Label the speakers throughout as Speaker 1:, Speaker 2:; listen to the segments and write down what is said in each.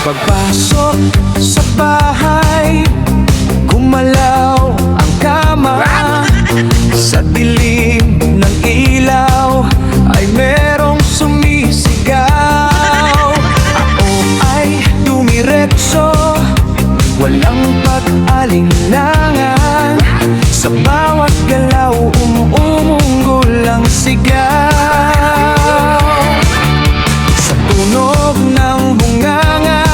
Speaker 1: Pagpasok sa bahay, gumalaw ang kama. Sa dilim ng ilaw ay merong sumisigaw. Ako ay dumiretso, walang pag-alinlangan. Sa bawat galaw umuunggol ang sigaw. Sa tunog ng bunganga,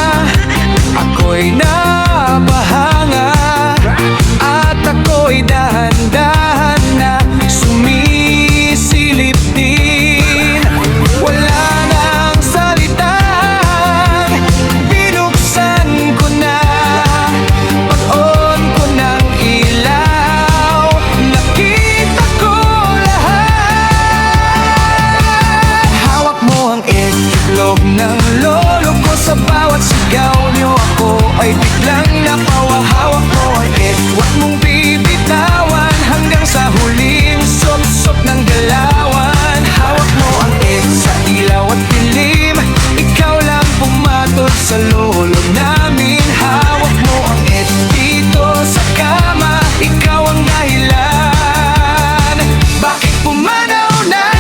Speaker 1: ako'y nabahanga. At ako'y dahan-dahan na sumisilip din. Wala nang salitan, binuksan ko na. Pag-on ko ng ilaw, nakita ko lahat. Hawak mo ang itlog ng lolo ko. Sa bawat sigaw niyo ako ay biglang napawa. Hawak mo ang huwag mong bibitawan hanggang sa huling sop-sop ng galawan. Hawak mo ang sa ilaw at dilim, ikaw lang pumatol sa lolo namin. Hawak mo ang dito sa kama, ikaw ang dahilan bakit pumanaw na.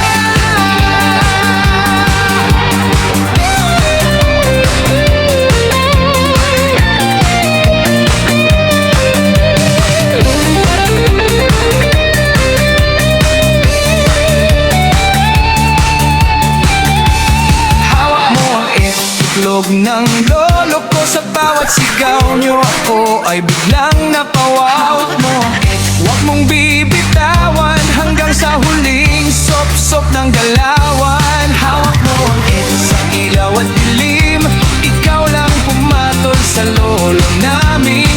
Speaker 1: Itlog ng lolo ko. Sa bawat sigaw niyo ako ay biglang napawawak mo. Huwag mong bibitawan hanggang sa huling sop-sop ng galawan. Hawak mo ang sa ilaw at dilim, ikaw lang pumatol sa lolo namin.